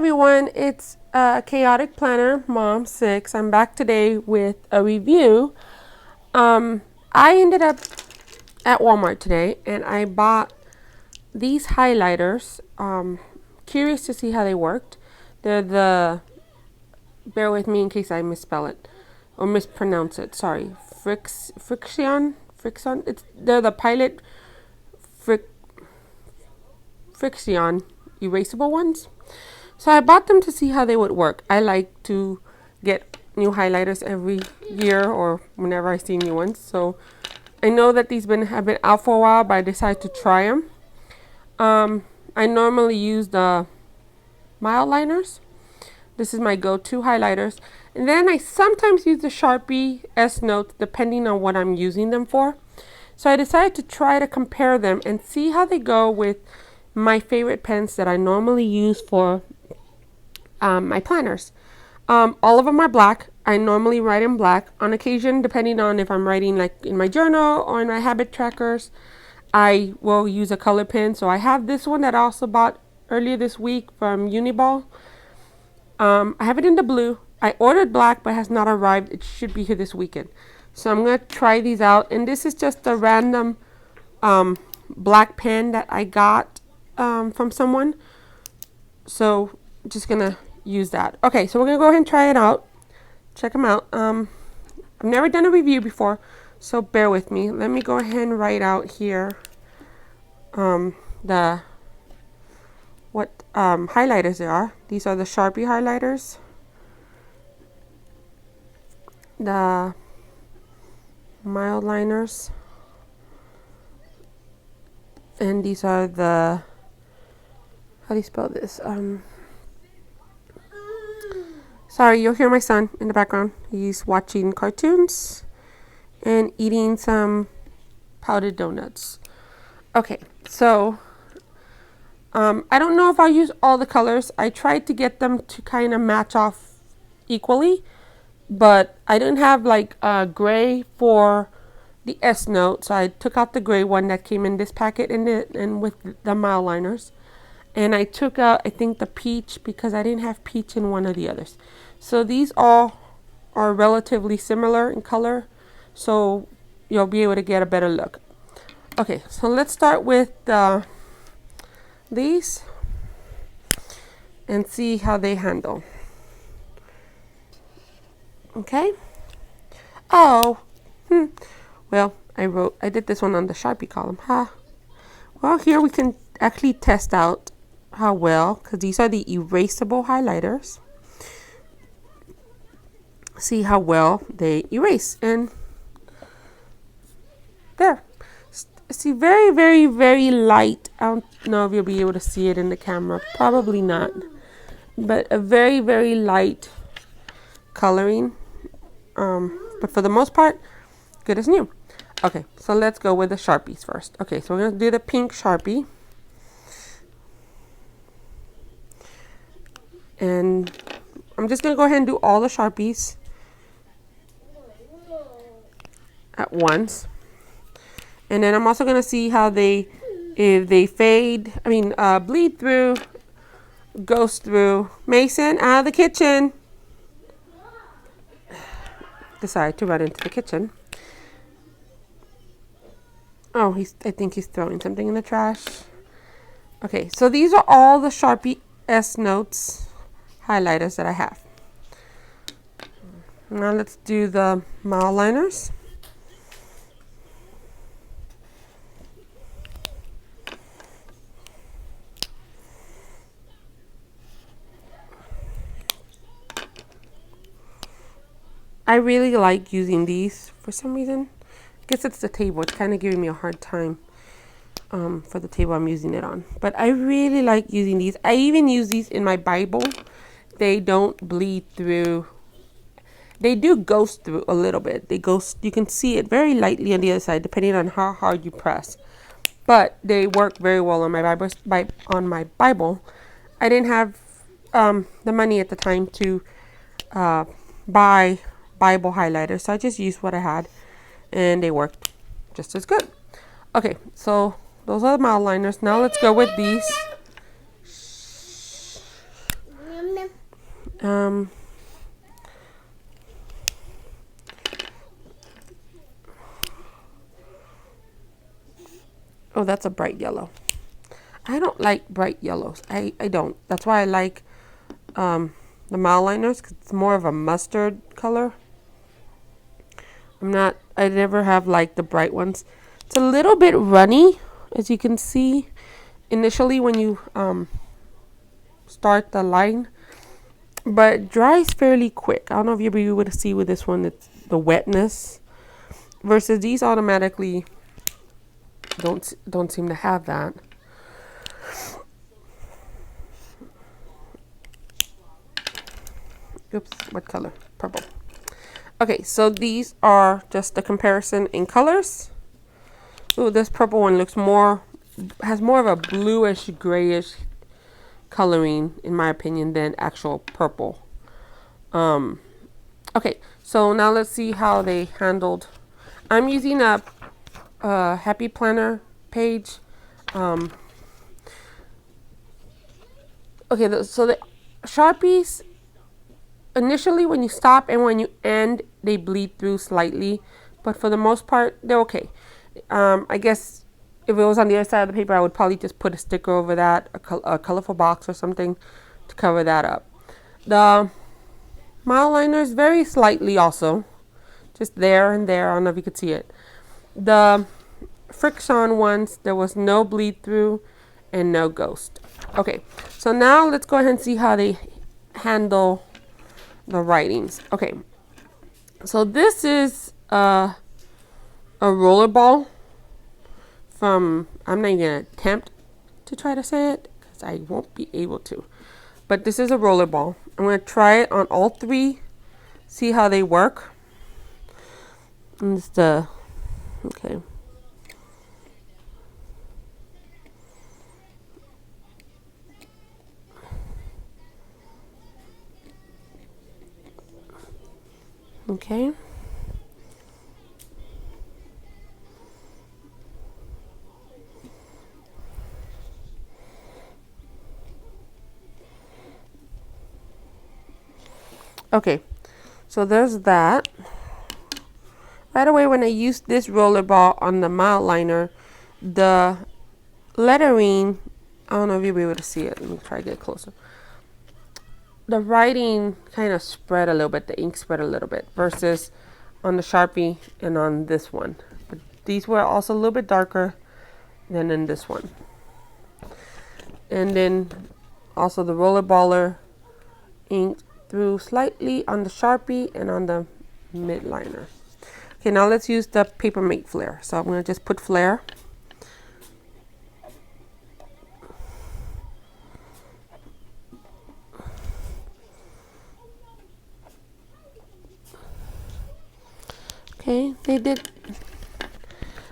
everyone, it's Chaotic Planner Mom 6. I'm back today with a review. I ended up at Walmart today and I bought these highlighters. Curious to see how they worked. They're bear with me in case I misspell it or mispronounce it. Sorry. FriXion. They're the Pilot FriXion erasable ones. So I bought them to see how they would work. I like to get new highlighters every year or whenever I see new ones. So I know that these have been out for a while, but I decided to try them. I normally use the Mildliners. This is my go-to highlighters. And then I sometimes use the Sharpie S-note depending on what I'm using them for. So I decided to try to compare them and see how they go with my favorite pens that I normally use for my planners. All of them are black. I normally write in black. On occasion, depending on if I'm writing like in my journal or in my habit trackers, I will use a color pen. So I have this one that I also bought earlier this week from Uniball. I have it in the blue. I ordered black, but it has not arrived. It should be here this weekend. So I'm going to try these out. And this is just a random black pen that I got from someone. So I'm just going to use that. Okay, so we're going to go ahead and try it out. Check them out. I've never done a review before, so bear with me. Let me go ahead and write out here what highlighters there are. These are the Sharpie highlighters. The Mildliners. And these are the, how do you spell this? Sorry, you'll hear my son in the background. He's watching cartoons and eating some powdered donuts. Okay, so I don't know if I'll use all the colors. I tried to get them to kind of match off equally, but I didn't have like gray for the S-note, so I took out the gray one that came in this packet and with the Mildliners. And I took out, I think, the peach because I didn't have peach in one of the others. So these all are relatively similar in color, so you'll be able to get a better look. Okay, so let's start with these and see how they handle. Okay. Oh, well, I did this one on the Sharpie column. Well, here we can actually test out how well, because these are the erasable highlighters. See how well they erase. And there. See, very, very, very light. I don't know if you'll be able to see it in the camera. Probably not. But a very, very light coloring. But for the most part, good as new. Okay, so let's go with the Sharpies first. Okay, so we're going to do the pink Sharpie. And I'm just going to go ahead and do all the Sharpies at once. And then I'm also going to see how if they bleed through, goes through. Mason, out of the kitchen. Decided to run into the kitchen. Oh, I think he's throwing something in the trash. Okay, so these are all the Sharpie S-notes highlighters that I have. Now let's do the Mildliners. I really like using these for some reason. I guess it's the table. It's kind of giving me a hard time for the table I'm using it on. But I really like using these. I even use these in my Bible. They don't bleed through. They do ghost through a little bit. They ghost. You can see it very lightly on the other side, depending on how hard you press. But they work very well on my Bible. I didn't have the money at the time to buy Bible highlighters, so I just used what I had, and they worked just as good. Okay, so those are the Mildliners. Now let's go with these. Oh, that's a bright yellow. I don't like bright yellows. I don't. That's why I like the Mildliners, because it's more of a mustard color. I never have liked the bright ones. It's a little bit runny, as you can see initially when you start the line, but it dries fairly quick. I don't know if you'll be able to see with this one, it's the wetness, versus these automatically don't seem to have that. Oops, what color? Purple. Okay, so these are just the comparison in colors. Ooh, this purple one has more of a bluish, grayish coloring, in my opinion, than actual purple. Okay, so now let's see how they handled. I'm using a Happy Planner page. Okay, so the Sharpies, initially when you stop and when you end, they bleed through slightly, but for the most part, they're okay. I guess if it was on the other side of the paper, I would probably just put a sticker over that, a colorful box or something to cover that up. The Mildliners, very slightly also, just there and there. I don't know if you could see it. The FriXion ones, there was no bleed through and no ghost. Okay, so now let's go ahead and see how they handle the writings. Okay, so this is a roller ball from, I'm not even gonna attempt to try to say it because I won't be able to, but this is a roller ball. I'm gonna try it on all three, see how they work. And it's the, okay. Okay. Okay, so there's that. Right away, when I used this roller ball on the Mildliner, the lettering, I don't know if you'll be able to see it. Let me try to get closer. The writing kind of spread a little bit, the ink spread a little bit, versus on the Sharpie and on this one. But these were also a little bit darker than in this one. And then also the roller baller ink through slightly on the Sharpie and on the Mildliner. Okay, now let's use the Paper Mate Flare. So I'm going to just put Flare. Okay, they did.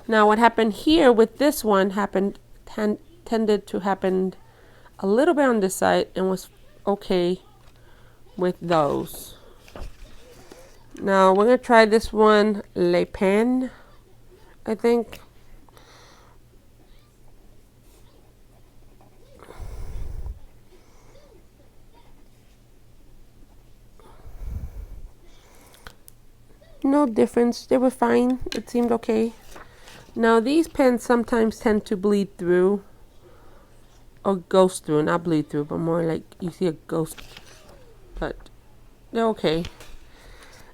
Now what happened here with this one tended to happen a little bit on this side and was okay with those. Now we're going to try this one, Le Pen, I think. No difference, they were fine, it seemed okay. Now these pens sometimes tend to bleed through, or ghost through, not bleed through, but more like you see a ghost, but they're okay.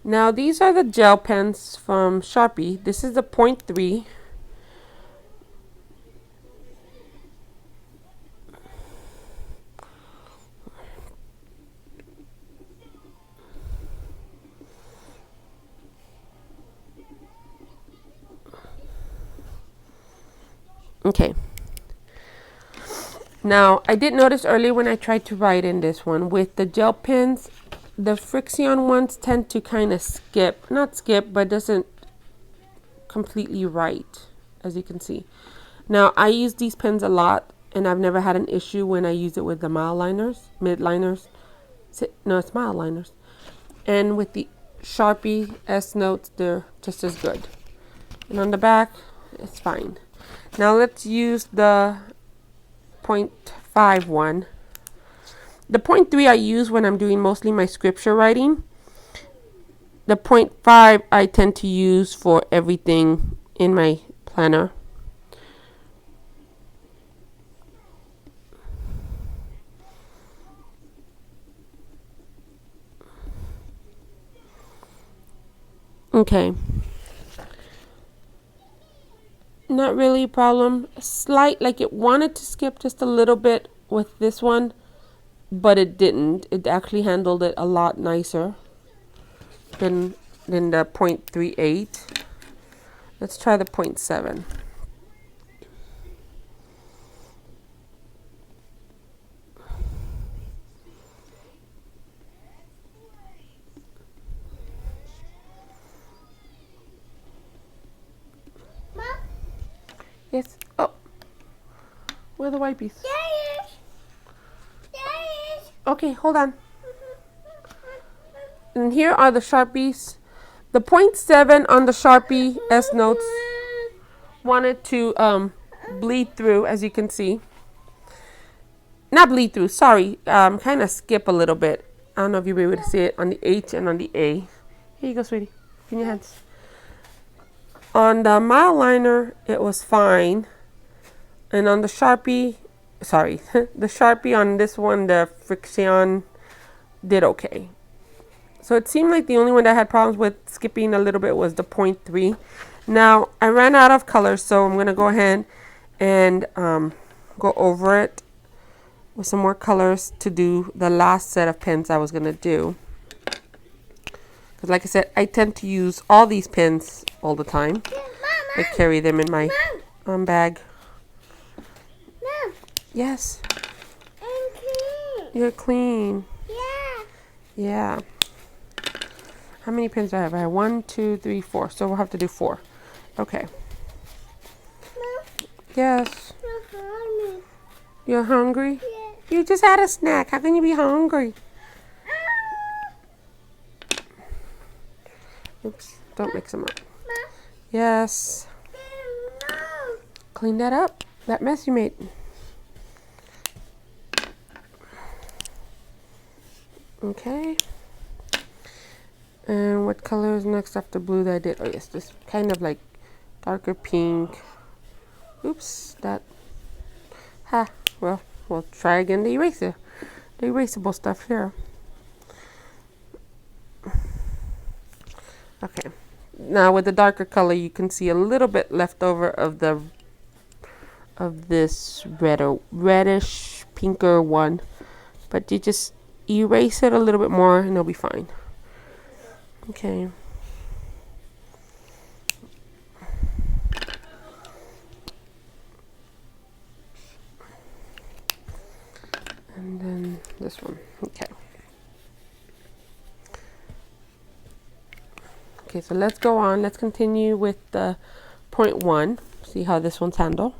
Now these are the gel pens from Sharpie. This is the 0.3. Okay. Now I did notice earlier when I tried to write in this one with the gel pens, the FriXion ones tend to kind of not skip, but doesn't completely write, as you can see. Now I use these pens a lot and I've never had an issue when I use it with the Mildliners. No, it's Mildliners. And with the Sharpie S-notes, they're just as good. And on the back, it's fine. Now let's use the 0.5 one. The 0.3 I use when I'm doing mostly my scripture writing. The 0.5 I tend to use for everything in my planner. Okay. Not really a problem. Slight, like it wanted to skip just a little bit with this one, but it didn't. It actually handled it a lot nicer than the 0.38. Let's try the 0.7. Yes. Oh. Where are the wipies? Okay, hold on. And here are the Sharpies. The 0.7 on the Sharpie S-notes wanted to bleed through, as you can see. Not bleed through, sorry. Kind of skip a little bit. I don't know if you'll be able to see it on the H and on the A. Here you go, sweetie. In your hands. On the Mildliner, it was fine. And on the Sharpie, sorry, the Sharpie on this one, the FriXion, did okay. So it seemed like the only one that had problems with skipping a little bit was the 0.3. Now, I ran out of colors, so I'm going to go ahead and go over it with some more colors to do the last set of pens I was going to do. Because like I said, I tend to use all these pens all the time. I carry them in my bag. Yes. I'm clean. You're clean. Yeah. Yeah. How many pens do I have? I have 1, 2, 3, 4. So we'll have to do 4. Okay. Mom, Yes. you're hungry. You're hungry? Yeah. You just had a snack. How can you be hungry? Oops. Don't mix them up. Mom, Yes. no. Clean that up. That mess you made. Okay. And what color is next after blue that I did? Oh yes, this kind of like darker pink. Oops, that. Ha. Well, we'll try again the eraser. The erasable stuff here. Okay. Now with the darker color, you can see a little bit left over of this reddish pinker one, but you just erase it a little bit more and it'll be fine. Okay. And then this one. Okay. Okay, so let's go on. Let's continue with the 0.1. See how this one's handled.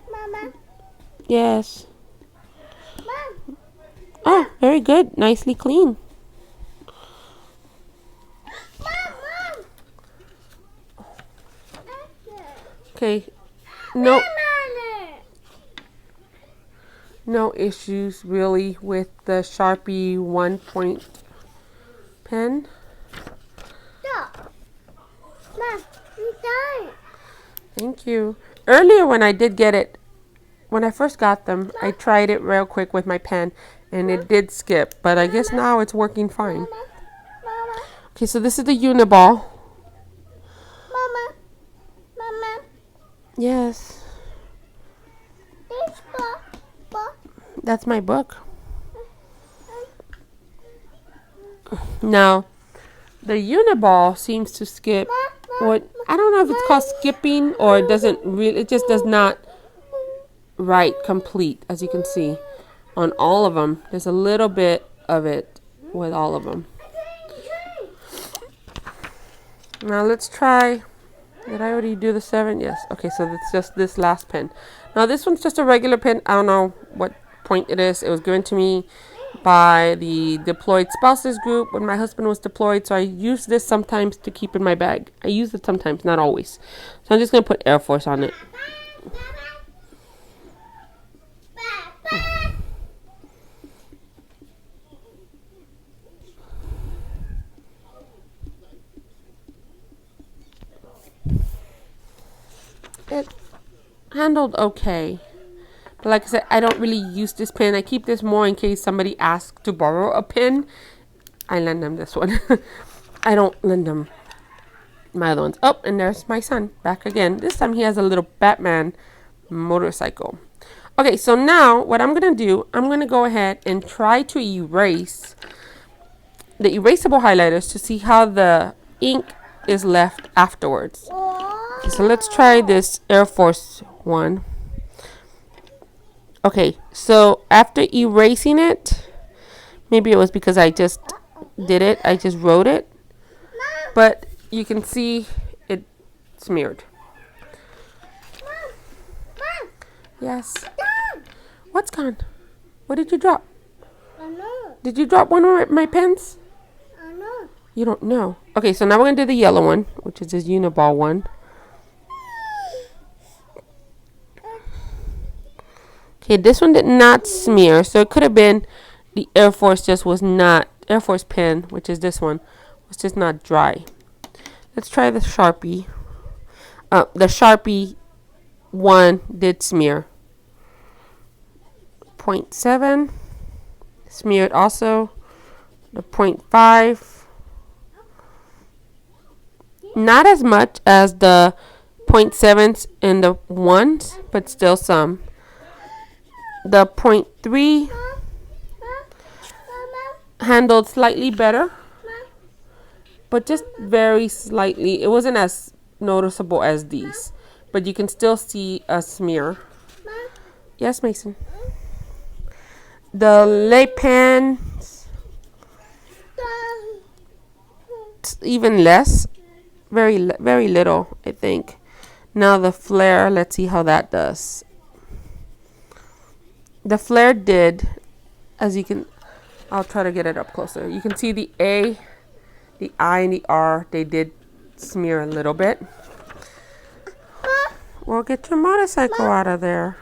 Mama. Yes. Mom. Oh, very good. Nicely clean. Mom. Okay. No, Mama. no issues really with the Sharpie 1-point pen. Stop. Mom, I'm done. Thank you. Earlier when I did get it, when I first got them, I tried it real quick with my pen and it did skip, but I guess now it's working fine. Mama. Okay, so this is the Uniball. Mama. Mama. Yes, This book. that's my book. Now, the Uniball seems to skip what, I don't know if it's called skipping or it doesn't really, it just does not write complete, as you can see on all of them. There's a little bit of it with all of them. Now let's try, did I already do the 7? Yes. Okay, so it's just this last pen. Now this one's just a regular pen. I don't know what point it is. It was given to me by the deployed spouses group when my husband was deployed. So I use this sometimes to keep in my bag. I use it sometimes, not always. So I'm just going to put Air Force on it. It handled okay. But like I said, I don't really use this pen. I keep this more in case somebody asks to borrow a pen. I lend them this one. I don't lend them my other ones. Oh, and there's my son back again. This time he has a little Batman motorcycle. Okay, so now what I'm going to do, I'm going to go ahead and try to erase the erasable highlighters to see how the ink is left afterwards. Okay, so let's try this Air Force one. Okay, so after erasing it, maybe it was because I just did it, I just wrote it, but you can see it smeared. Yes. What's gone? What did you drop? I know. Did you drop one of my pens? I know. You don't know. Okay, so now we're going to do the yellow one, which is this Uniball one. Okay, this one did not smear, so it could have been the Air Force just was not, Air Force pen, which is this one, was just not dry. Let's try the Sharpie. The Sharpie one did smear. 0.7 smeared also. The 0.5. Not as much as the 0.7s and the 1s, but still some. The 0.3 handled slightly better, but just very slightly. It wasn't as noticeable as these, but you can still see a smear. Yes, Mason. The Le Pens, even less, very little, I think. Now the flare, let's see how that does. The flare did, as you can, I'll try to get it up closer. You can see the A, the I, and the R, they did smear a little bit. Well, get your motorcycle out of there.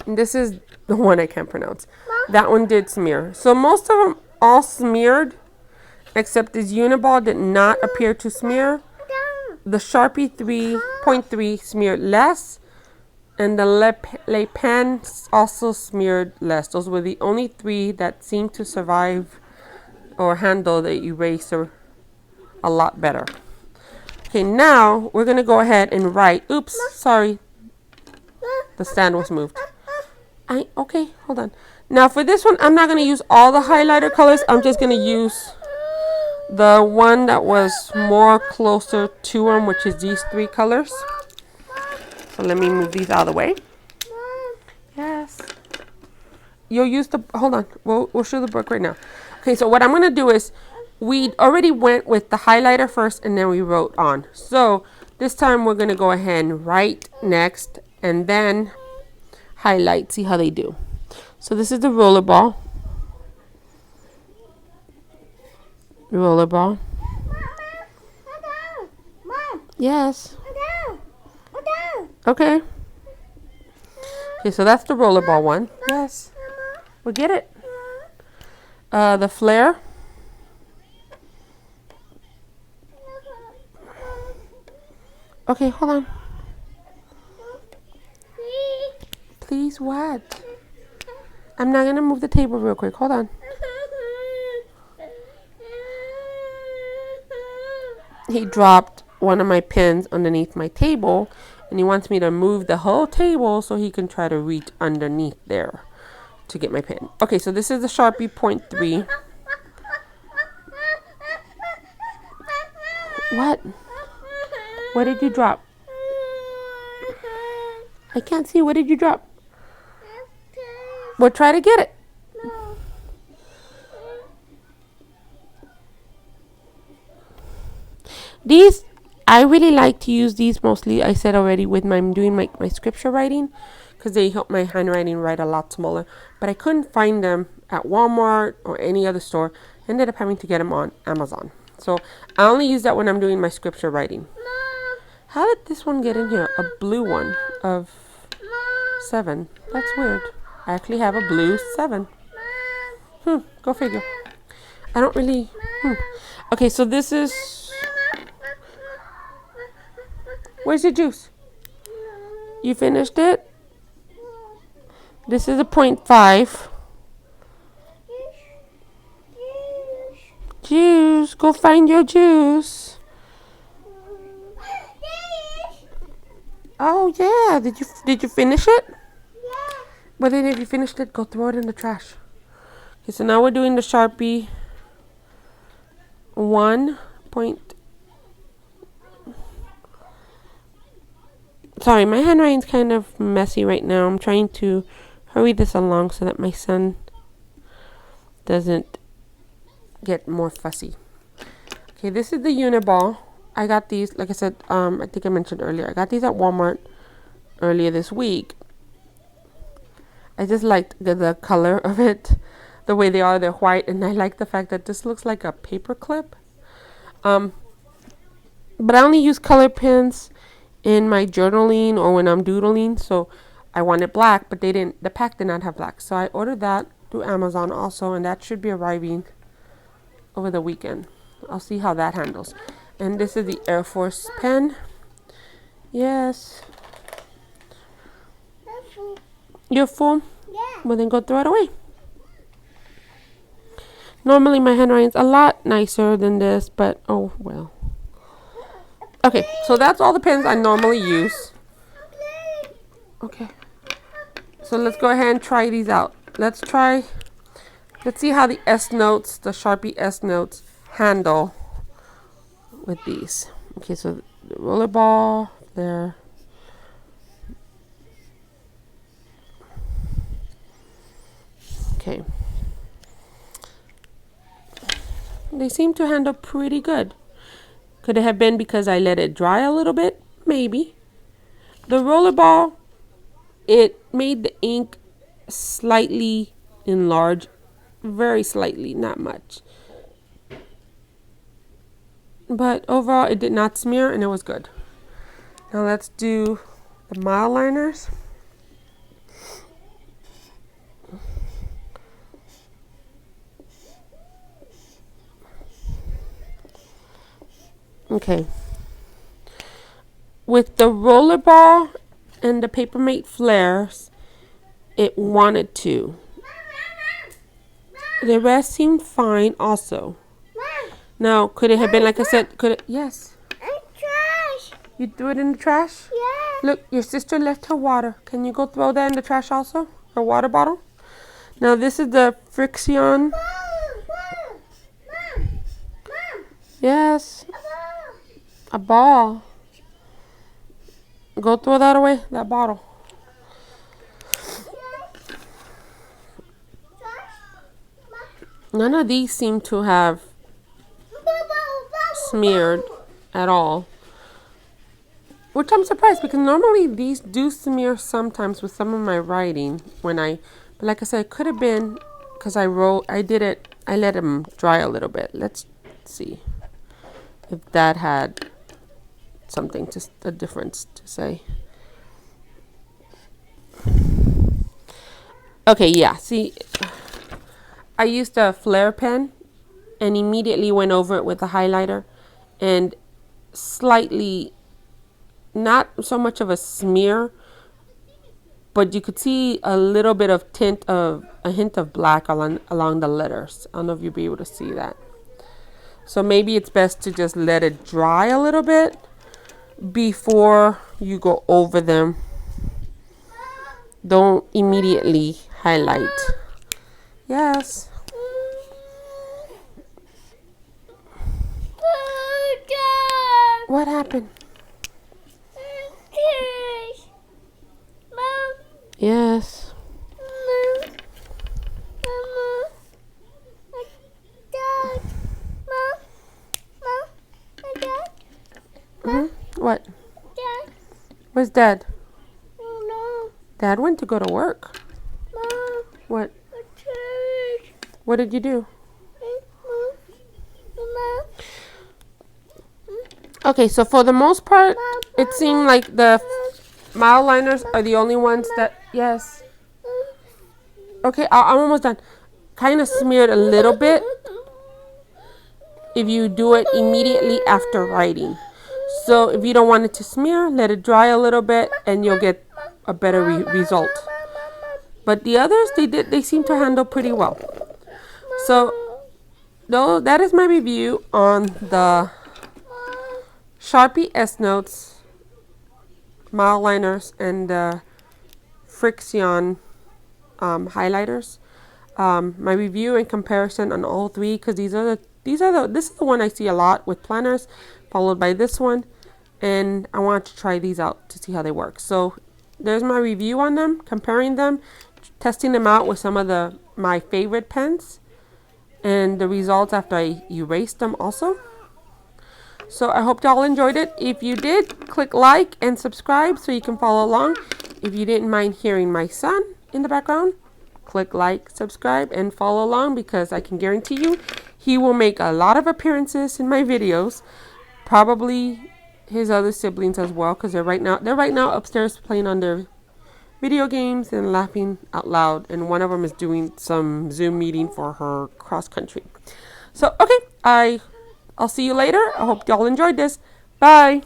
And this is the one I can't pronounce. That one did smear. So most of them all smeared, except this Uniball did not appear to smear. The Sharpie 3.3 smeared less, and the Le Pen also smeared less. Those were the only three that seemed to survive or handle the eraser a lot better. Okay, now we're going to go ahead and write. Oops, sorry. The stand was moved. Okay, hold on. Now for this one, I'm not going to use all the highlighter colors. I'm just going to use the one that was more closer to them, which is these three colors. So let me move these out of the way. Yes. You'll use the, hold on. We'll show the book right now. Okay, so what I'm going to do is, we already went with the highlighter first and then we wrote on. So this time we're going to go ahead and write next and then highlight. See how they do. So this is the rollerball. Rollerball. Yes. Okay. Okay, so that's the rollerball one. Yes. We'll get it. The flare. Okay, hold on. Please, what? I'm not going to move the table real quick. Hold on. He dropped one of my pens underneath my table, and he wants me to move the whole table so he can try to reach underneath there to get my pen. Okay, so this is the Sharpie 0.3. What? What did you drop? I can't see. What did you drop? Well, try to get it. These, I really like to use these mostly, I said already, with my doing my scripture writing, because they help my handwriting write a lot smaller. But I couldn't find them at Walmart or any other store. Ended up having to get them on Amazon. So I only use that when I'm doing my scripture writing. How did this one get in here? A blue one of 7. That's weird. I actually have a blue 7. Go figure. I don't really... Okay, so this is... Where's your juice? You finished it? This is a 0.5. Juice. Go find your juice. Oh, yeah. Did you finish it? Yeah. Well, then if you finished it, go throw it in the trash. Okay, so now we're doing the Sharpie 1. Sorry, my handwriting's kind of messy right now. I'm trying to hurry this along so that my son doesn't get more fussy. Okay, this is the Uniball. I got these, like I said, I think I mentioned earlier. I got these at Walmart earlier this week. I just liked the color of it, the way they are. They're white, and I like the fact that this looks like a paper clip. But I only use color pens in my journaling or when I'm doodling, so I wanted black, but the pack did not have black. So I ordered that through Amazon also, and that should be arriving over the weekend. I'll see how that handles. And this is the Air Force pen. Yes. You're full? Yeah. Well, then go throw it away. Normally my handwriting's a lot nicer than this, but oh well. Okay, so that's all the pens I normally use. Okay. So let's go ahead and try these out. Let's see how the S-notes, the Sharpie S-notes handle with these. Okay, so the roller ball there. Okay. They seem to handle pretty good. Could it have been because I let it dry a little bit? Maybe. The roller ball, it made the ink slightly enlarged. Very slightly, not much. But overall, it did not smear and it was good. Now let's do the Mildliners. Okay. With the roller ball and the Papermate flares, it wanted to. The rest seemed fine also. Now, could it have been, like I said, could it? Yes. Trash. You threw it in the trash? Yeah. Look, your sister left her water. Can you go throw that in the trash also? Her water bottle? Now, this is the FriXion. Mom. Yes. A ball. Go throw that away, that bottle. None of these seem to have smeared at all. Which I'm surprised because normally these do smear sometimes with some of my writing but like I said, it could have been because I let them dry a little bit. Let's see if that had something, just a difference to say. Okay, yeah, see, I used a flare pen and immediately went over it with a highlighter and slightly, not so much of a smear, but you could see a little bit of a hint of black along the letters. I don't know if you'll be able to see that. So maybe it's best to just let it dry a little bit before you go over them. Don't immediately highlight. Yes. What happened? Yes. What? Dad. Where's Dad? Oh Dad went to go to work. Mom, What? a trash. What did you do? Mom. Okay, so for the most part, it seemed like the Mildliners are the only ones that, yes. Okay, I'm almost done. Kind of smeared a little bit if you do it immediately after writing. So if you don't want it to smear, let it dry a little bit and you'll get a better result. But the others, they seem to handle pretty well. So no, that is my review on the Sharpie S-notes, Mildliners, and the FriXion highlighters. My review and comparison on all three, because this is the one I see a lot with planners, followed by this one, and I want to try these out to see how they work. So there's my review on them, comparing them, testing them out with some of my favorite pens, and the results after I erased them also. So I hope y'all enjoyed it. If you did, click like and subscribe so you can follow along. If you didn't mind hearing my son in the background, click like, subscribe, and follow along, because I can guarantee you he will make a lot of appearances in my videos. Probably his other siblings as well, because they're right now upstairs playing on their video games and laughing out loud, and one of them is doing some Zoom meeting for her cross country. So okay, I'll see you later. I hope y'all enjoyed this. Bye.